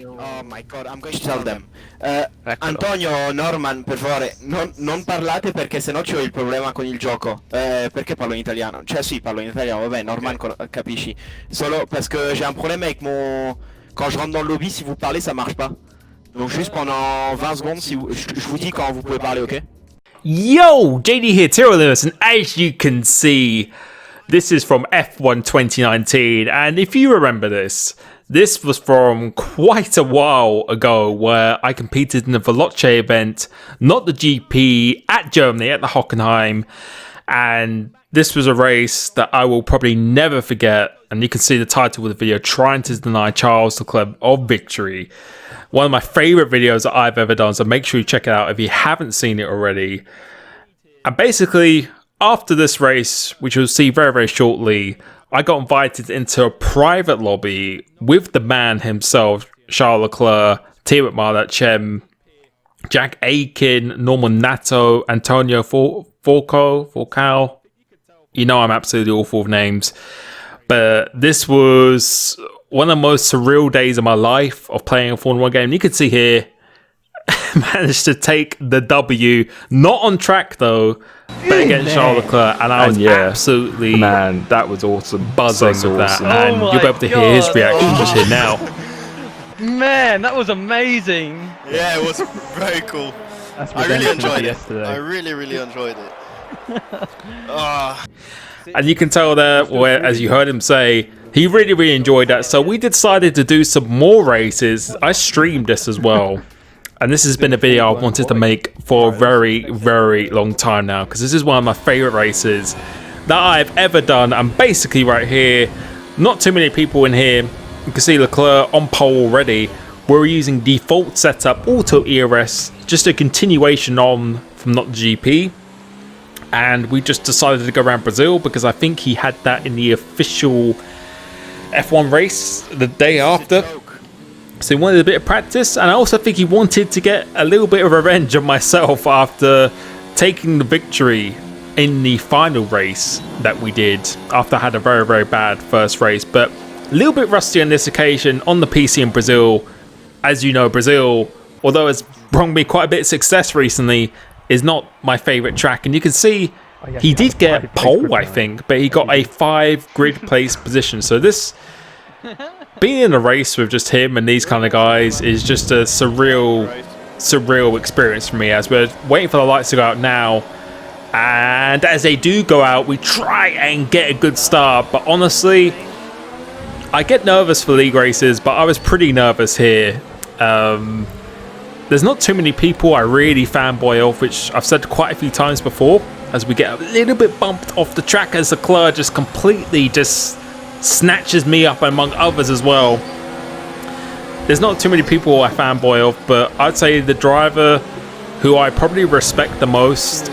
Oh my god, I'm going to tell them. Eccolo. Antonio, Norman, per favore, non parlate perché sennò c'ho il problema con il gioco. Perché parlo in italiano? Cioè sì, parlo in italiano, vabbè, Norman capisci. Solo parce que j'ai un problème avec mon... Quand je rentre dans le lobby, si vous parlez, ça marche pas. Donc juste pendant 20 secondes, si vous... je vous dis quand vous pouvez parler, ok? Yo, JD here, Lewis, and as you can see, this is from F1 2019, and if you remember this was from quite a while ago where I competed in the Veloce event, not the GP, at Germany, at the Hockenheim, and this was a race that I will probably never forget, and you can see the title of the video, Trying to Deny Charles Leclerc of Victory. One of my favourite videos that I've ever done, so make sure you check it out if you haven't seen it already. And basically, after this race, which you'll see very, very shortly, I got invited into a private lobby with the man himself, Charles Leclerc, Timo Marlachem, Jack Aiken, Norman Nato, Antonio Falcao. You know I'm absolutely awful with names. But this was one of the most surreal days of my life of playing a Formula 1 game. You can see here, managed to take the W, not on track though, but against Charles Leclerc, and I was absolutely that was awesome, buzzing so with that. awesome. And you'll be able to hear his reaction just here now. Man, that was amazing. Yeah, it was very cool. I really enjoyed it. I really enjoyed it. And you can tell there, where, as you heard him say, he really enjoyed that. So we decided to do some more races. I streamed this as well. And this has been a video I wanted to make for a very long time now, because this is one of my favourite races that I've ever done. And basically right here, not too many people in here. You can see Leclerc on pole already. We're using default setup, auto ERS, just a continuation on from not GP. And we just decided to go around Brazil because I think he had that in the official F1 race the day after. So he wanted a bit of practice, and I also think he wanted to get a little bit of revenge on myself after taking the victory in the final race that we did after I had a very bad first race. But a little bit rusty on this occasion on the PC in Brazil. As you know, Brazil, although it's brought me quite a bit of success recently, is not my favourite track. And you can see he did get pole, I think, but he got a 5 grid place position. So this, being in a race with just him and these kind of guys, is just a surreal experience for me, as we're waiting for the lights to go out now. And as they do go out, we try and get a good start. But honestly, I get nervous for league races, but I was pretty nervous here. There's not too many people I really fanboy of, which I've said quite a few times before, as we get a little bit bumped off the track as Leclerc just completely snatches me up among others as well. There's not too many people I fanboy of, but I'd say the driver who I probably respect the most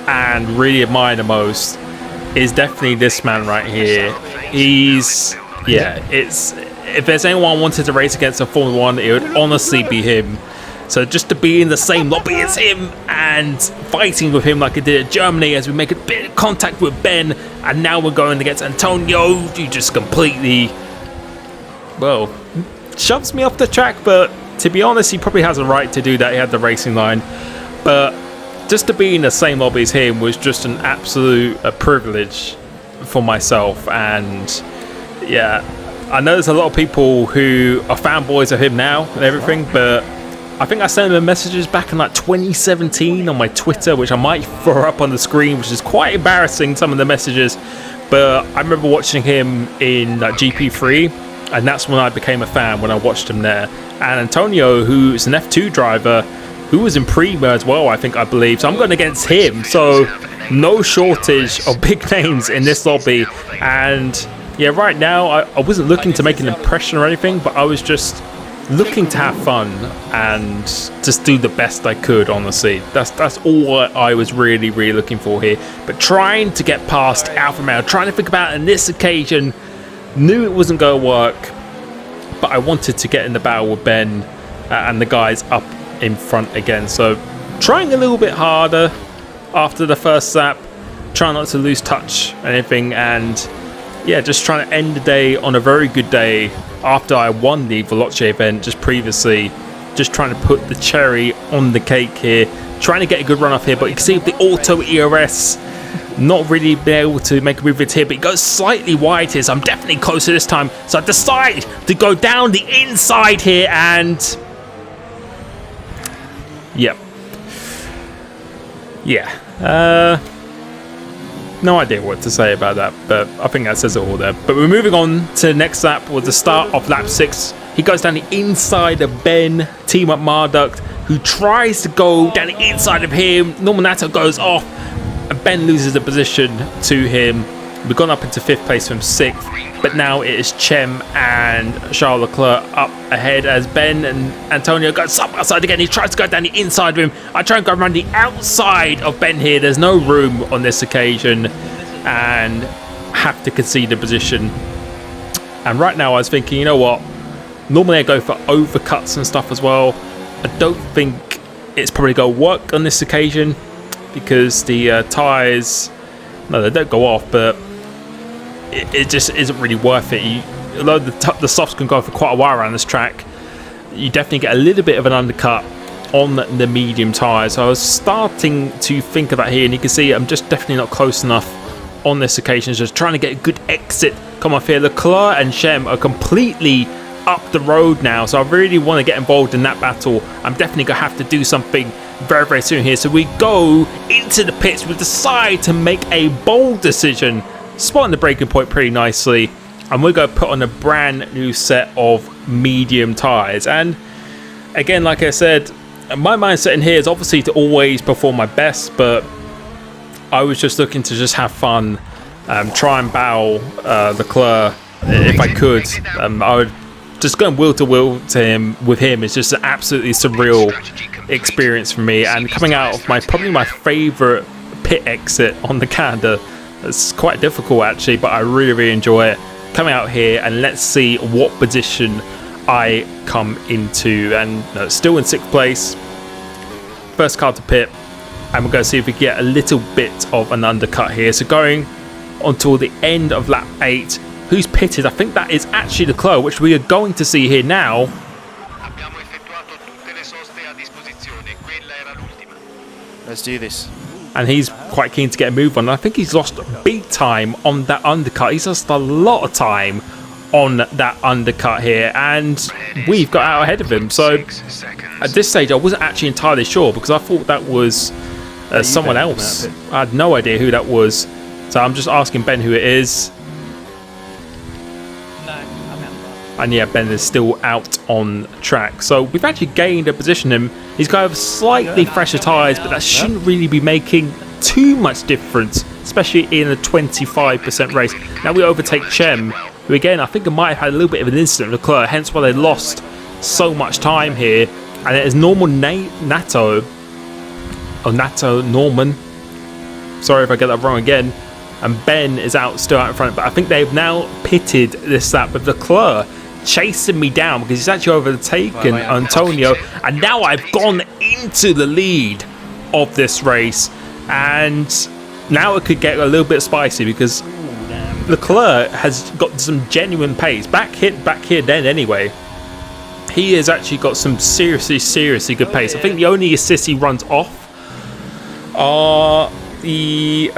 and really admire the most is definitely this man right here. If there's anyone I wanted to race against in Formula 1, it would honestly be him. So just to be in the same lobby as him and fighting with him like I did at Germany, as we make a bit of contact with Ben, and now we're going against Antonio, who just completely, well, shoves me off the track. But to be honest, he probably has a right to do that. He had the racing line. But just to be in the same lobby as him was just an absolute privilege for myself. And yeah, I know there's a lot of people who are fanboys of him now and everything, but I think I sent him messages back in like 2017 on my Twitter, which I might throw up on the screen, which is quite embarrassing, some of the messages. But I remember watching him in GP3, and that's when I became a fan, when I watched him there. And Antonio, who's an F2 driver, who was in Prima as well, I believe. So I'm going against him. So no shortage of big names in this lobby. And yeah, right now, I wasn't looking to make an impression or anything, but I was just looking to have fun and just do the best I could, honestly. That's all I was really looking for here. But trying to get past Alfa Romeo, trying to think about it on this occasion, knew it wasn't going to work, but I wanted to get in the battle with Ben and the guys up in front again. So trying a little bit harder after the first lap, trying not to lose touch and anything, and yeah, just trying to end the day on a very good day after I won the Veloce event just previously. Just trying to put the cherry on the cake here. Trying to get a good run off here, but you can see with the auto ERS, not really be able to make a movement here, but it goes slightly wide here, so I'm definitely closer this time. So I decide to go down the inside here, and yeah, no idea what to say about that, but I think that says it all there. But we're moving on to the next lap with the start of lap 6. He goes down the inside of Ben, team up Marduk, who tries to go down the inside of him. Normal Nato goes off, and Ben loses the position to him. We've gone up into 5th place from 6th, but now it is Chem and Charles Leclerc up ahead as Ben and Antonio go outside again. He tries to go down the inside of him. I try and go around the outside of Ben here. There's no room on this occasion and have to concede the position. And right now I was thinking, you know what? Normally I go for overcuts and stuff as well. I don't think it's probably going to work on this occasion because the tyres, no, they don't go off, but it just isn't really worth it. Although the softs can go for quite a while around this track, you definitely get a little bit of an undercut on the medium tyres. So I was starting to think of that here, and you can see I'm just definitely not close enough on this occasion. Just trying to get a good exit come off here. Leclerc and Chem are completely up the road now, so I really want to get involved in that battle. I'm definitely gonna have to do something very, very soon here. So we go into the pits. We decide to make a bold decision, spotting the braking point pretty nicely, and we're going to put on a brand new set of medium tyres. And again, like I said, my mindset in here is obviously to always perform my best, but I was just looking to just have fun, try and battle Leclerc if I could. I would just going wheel to wheel to him with him is just an absolutely surreal experience for me. And coming out of probably my favourite pit exit on the calendar, it's quite difficult actually, but I really, really enjoy it. Coming out here, and let's see what position I come into. And still in 6th place, first car to pit, and we're going to see if we get a little bit of an undercut here. So going until the end of lap 8. Who's pitted? I think that is actually Leclerc, which we are going to see here now. Let's do this. And he's quite keen to get a move on. I think he's lost big time on that undercut. He's lost a lot of time on that undercut here, and we've got out ahead of him. So at this stage, I wasn't actually entirely sure because I thought that was someone else. I had no idea who that was. So I'm just asking Ben who it is. And yeah, Ben is still out on track. So we've actually gained a position in him. He's got slightly fresher tyres, but that shouldn't really be making too much difference, especially in a 25% race. Now we overtake Chem, who again, I think I might have had a little bit of an incident with Leclerc, hence why they lost so much time here. And it is normal Nato, or Nato Norman. Sorry if I get that wrong again. And Ben is still out in front, but I think they've now pitted this lap with Leclerc chasing me down because he's actually overtaken Antonio, and now I've gone into the lead of this race, and now it could get a little bit spicy because Leclerc has got some genuine pace back here then anyway. He has actually got some seriously good pace. I think the only assists he runs off are the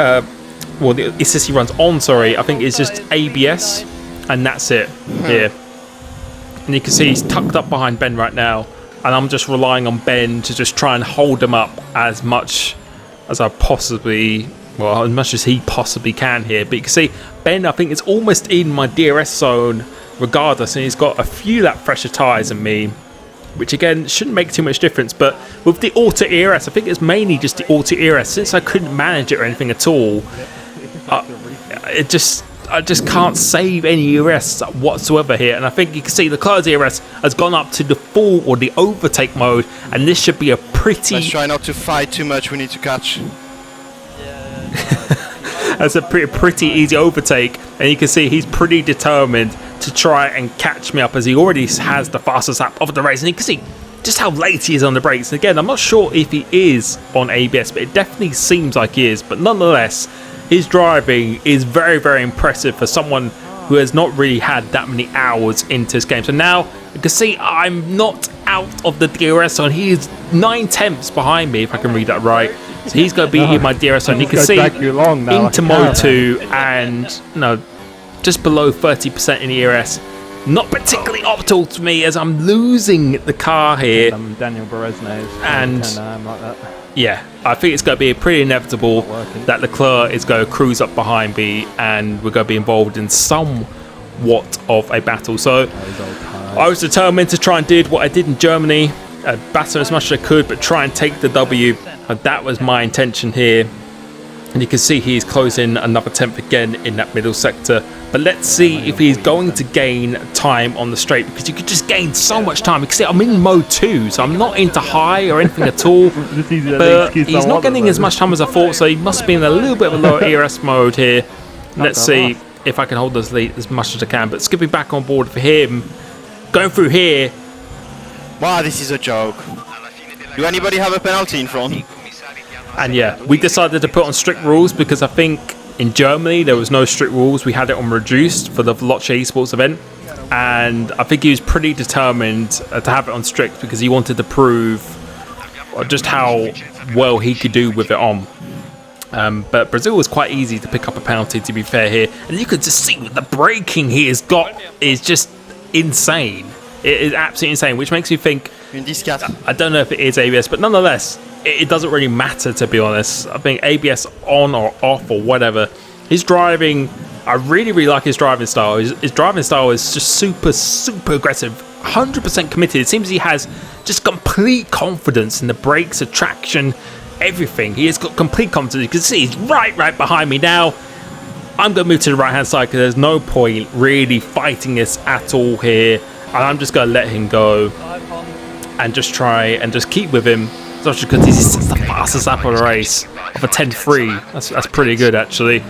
assists he runs on, sorry, I think it's just ABS, and that's it here. And you can see he's tucked up behind Ben right now, and I'm just relying on Ben to just try and hold him up as much as I possibly, well, as much as he possibly can here. But you can see Ben, I think, is almost in my DRS zone regardless, and he's got a few lap fresher tyres than me, which again shouldn't make too much difference. But with the auto ERS, I think it's mainly just the auto ERS, since I couldn't manage it or anything at all. I just can't save any ERS whatsoever here, and I think you can see the Leclerc's ERS has gone up to the full or the overtake mode, and this should be a pretty... Let's try not to fight too much, we need to catch. That's a pretty easy overtake, and you can see he's pretty determined to try and catch me up, as he already has the fastest lap of the race, and you can see just how late he is on the brakes. And again, I'm not sure if he is on ABS, but it definitely seems like he is. But nonetheless, his driving is very, very impressive for someone who has not really had that many hours into this game. So now you can see I'm not out of the DRS zone. He is 9/10 behind me, if I can read that right. So he's going to be in my DRS zone. You can see into Mode 2 and just below 30% in ERS. Not particularly optimal to me as I'm losing the car here. Daniel Beresne and like that. Yeah, I think it's going to be pretty inevitable that Leclerc is going to cruise up behind me and we're going to be involved in somewhat of a battle. So I was determined to try and do what I did in Germany, battle as much as I could, but try and take the W. And that was my intention here. And you can see he's closing another 10th again in that middle sector. But let's see if he's going to gain time on the straight, because you could just gain so much time. You can see I'm in mode 2, so I'm not into high or anything at all. But he's not getting as much time as I thought, so he must be in a little bit of a lower ERS mode here. Let's see if I can hold this lead as much as I can. But skipping back on board for him, going through here. Wow, this is a joke. Do anybody have a penalty in front? And yeah, we decided to put on strict rules because I think in Germany there was no strict rules. We had it on reduced for the Lotche Esports event, and I think he was pretty determined to have it on strict because he wanted to prove just how well he could do with it on. But Brazil was quite easy to pick up a penalty, to be fair here, and you could just see the braking he has got is just insane. It is absolutely insane, which makes me think, I don't know if it is ABS, but nonetheless, it doesn't really matter, to be honest. I think ABS on or off or whatever. His driving, I really, really like his driving style. His driving style is just super, super aggressive, 100% committed. It seems he has just complete confidence in the brakes, the traction, everything. He has got complete confidence. You can see he's right behind me now. I'm going to move to the right-hand side because there's no point really fighting this at all here. And I'm just going to let him go and just try and just keep with him. Especially because he's the fastest lap of the race of a 10.3. That's pretty good, actually.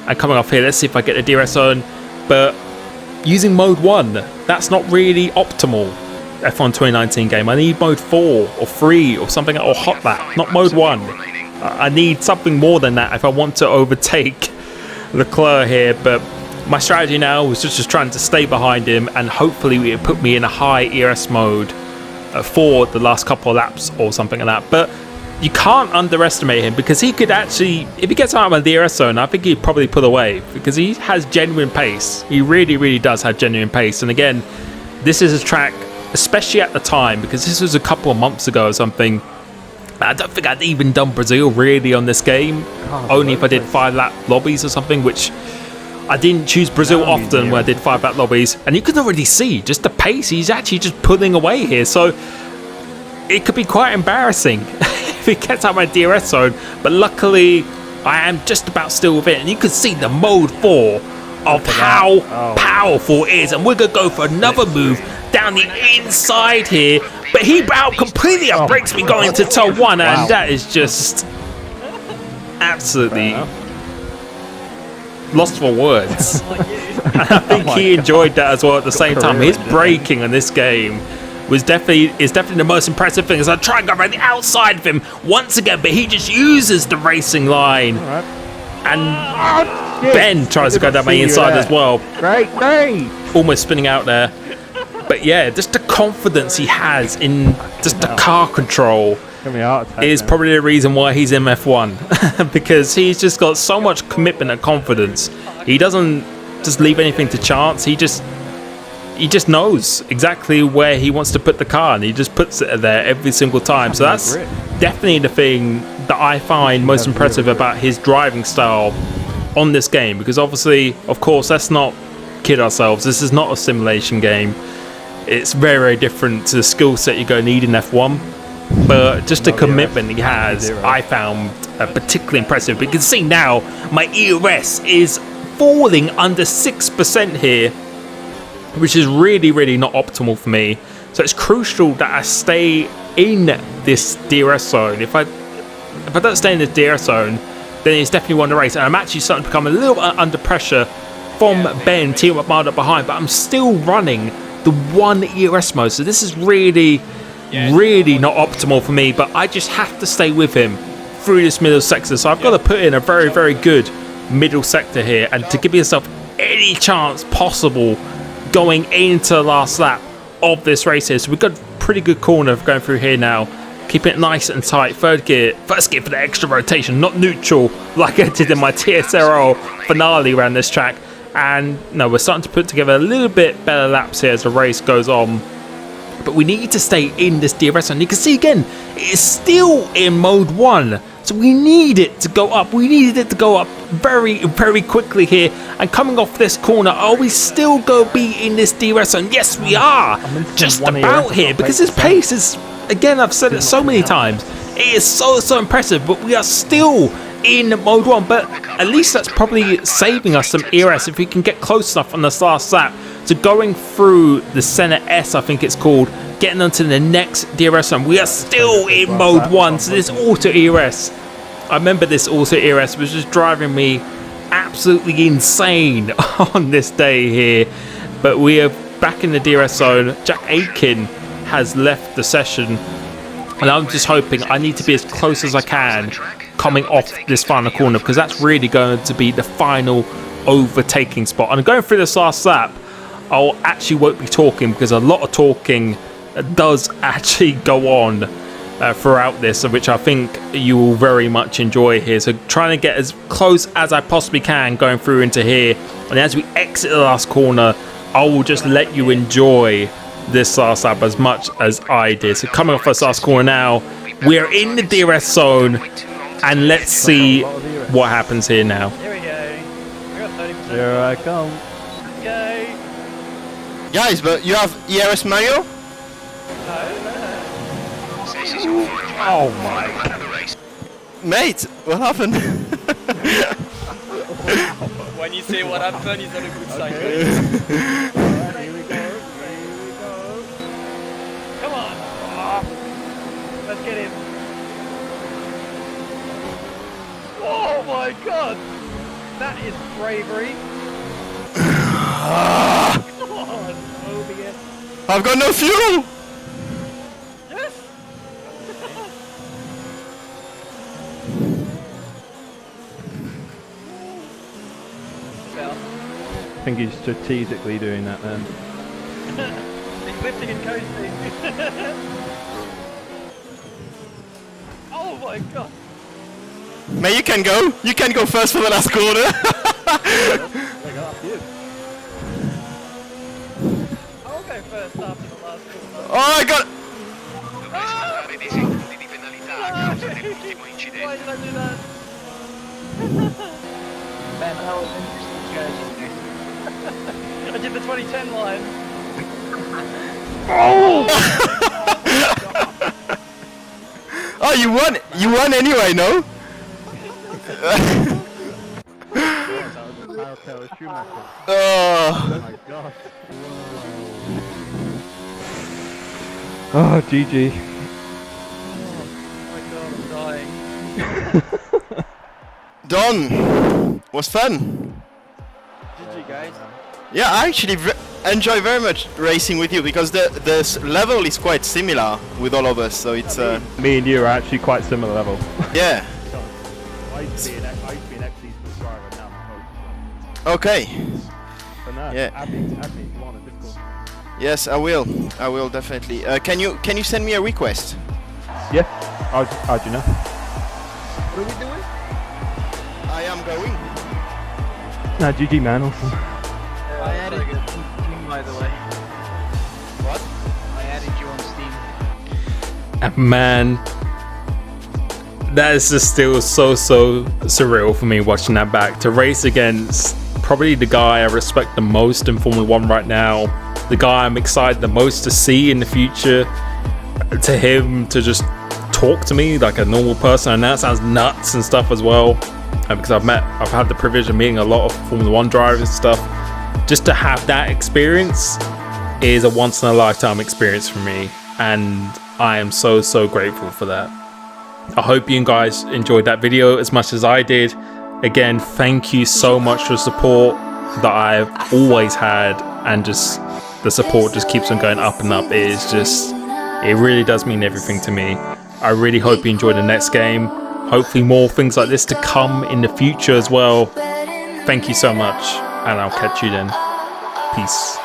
And coming off here, let's see if I get the DRS zone. But using mode 1, that's not really optimal. F1 2019 game. I need mode 4 or 3 or something, or hot lap, not mode 1. I need something more than that if I want to overtake Leclerc here. But my strategy now was just trying to stay behind him, and hopefully it put me in a high ERS mode for the last couple of laps or something like that. But you can't underestimate him, because he could actually, if he gets out of my DRS zone, I think he'd probably pull away, because he has genuine pace. He really, really does have genuine pace. And again, this is a track, especially at the time, because this was a couple of months ago or something. I don't think I'd even done Brazil really on this game, only if I did 5-lap lobbies or something, which I didn't choose Brazil often when I did 5-lap lobbies. And you can already see just the pace. He's actually just pulling away here. So it could be quite embarrassing if he gets out my DRS zone. But luckily, I am just about still with it. And you can see the mode 4 of how powerful it is. And we're going to go for another move down the inside here. But he completely outbrakes me going into turn 1. And that is just absolutely lost for words. And I think he enjoyed that as well at the same time. His braking on this game is definitely the most impressive thing, as I try and go around the outside of him once again, but he just uses the racing line. And Ben tries to go down my inside as well. Great. Almost spinning out there. But yeah, just the confidence he has in just the car control is probably the reason why he's in F1. Because he's just got so much commitment and confidence. He doesn't just leave anything to chance. He just knows exactly where he wants to put the car, and he just puts it there every single time. So that's definitely the thing that I find most impressive about his driving style on this game. Because obviously, of course, let's not kid ourselves. This is not a simulation game. It's very, very different to the skill set you're going to need in F1. But just the commitment he has, I found particularly impressive. But you can see now my ERS is falling under 6% here, which is really, really not optimal for me. So it's crucial that I stay in this DRS zone. If I don't stay in this DRS zone, then it's definitely won the race. And I'm actually starting to become a little bit under pressure from Ben, team up miles behind, but I'm still running the 1 ERS mode. So this is really, really not optimal for me, but I just have to stay with him through this middle sector. So I've got to put in a very, very good middle sector here, and to give yourself any chance possible going into the last lap of this race here. So we've got a pretty good corner going through here now. Keep it nice and tight. First gear for the extra rotation, not neutral like I did in my TSRL finale around this track. And no, we're starting to put together a little bit better laps here as the race goes on. But we need to stay in this DRS zone. You can see again, it is still in mode 1. So we need it to go up. We needed it to go up very, very quickly here. And coming off this corner, are we still going to be in this DRS zone? Yes, we are. Just about here. Because this pace is, again, I've said it so many times, it is so impressive. But we are still in mode 1. But at least that's probably saving us some ERS if we can get close enough on this last lap. So going through the center S, I think it's called, getting onto the next DRS zone. We are still in mode 1, so this auto ERS, I remember this auto ERS was just driving me absolutely insane on this day here. But we are back in the DRS zone. Jack Aitken has left the session, and I'm just hoping I need to be as close as I can coming off this final corner, because that's really going to be the final overtaking spot. And going through this last lap, I actually won't be talking, because a lot of talking does actually go on throughout this, which I think you will very much enjoy here. So trying to get as close as I possibly can going through into here, and as we exit the last corner, I will just let you enjoy this last lap as much as I did. So coming off this last corner now, we're in the DRS zone, and let's see what happens here now. Here we go. We're at 30%. Here I come. Let's go. Guys, but you have ERS Mario? Oh my. Mate, what happened? When you see what happened, it's not a good sign. Alright, here we go. Come on. Let's get him. Oh my god. That is bravery. Come on, OBS. I've got no fuel! Yes. I think he's strategically doing that then. He's lifting and coasting. Oh my god. Mate, you can go. You can go first for the last corner. I'll go first after the last corner. Oh, I got. Why did I do that? Man, how interesting guys. I did the 2010 line. Oh, you won. You won anyway, no? Oh. My gosh. Oh, GG. Oh my god, I'm dying. Done. Was fun. GG guys. Yeah, I actually enjoy very much racing with you, because the level is quite similar with all of us. So it's Me and you are actually quite similar level. yeah. I used to be an XE subscriber, now I'm a coach. Okay. So no, Yeah. add me if you want it, Discord. Yes, I will. I will definitely. Can you send me a request? Yeah. How'd you know? What are we doing? I am going. Nah, GG man, awesome. I added you on Steam, by the way. What? I added you on Steam. And man, that is just still so surreal for me watching that back. To race against probably the guy I respect the most in Formula 1 right now, the guy I'm excited the most to see in the future, to him to just talk to me like a normal person, and that sounds nuts and stuff as well, because I've had the privilege of meeting a lot of Formula 1 drivers and stuff. Just to have that experience is a once in a lifetime experience for me, and I am so grateful for that. I hope you guys enjoyed that video as much as I did. Again, thank you so much for the support that I've always had, and just the support just keeps on going up and up. It really does mean everything to me. I really hope you enjoy the next game. Hopefully more things like this to come in the future as well. Thank you so much. and I'll catch you then. Peace.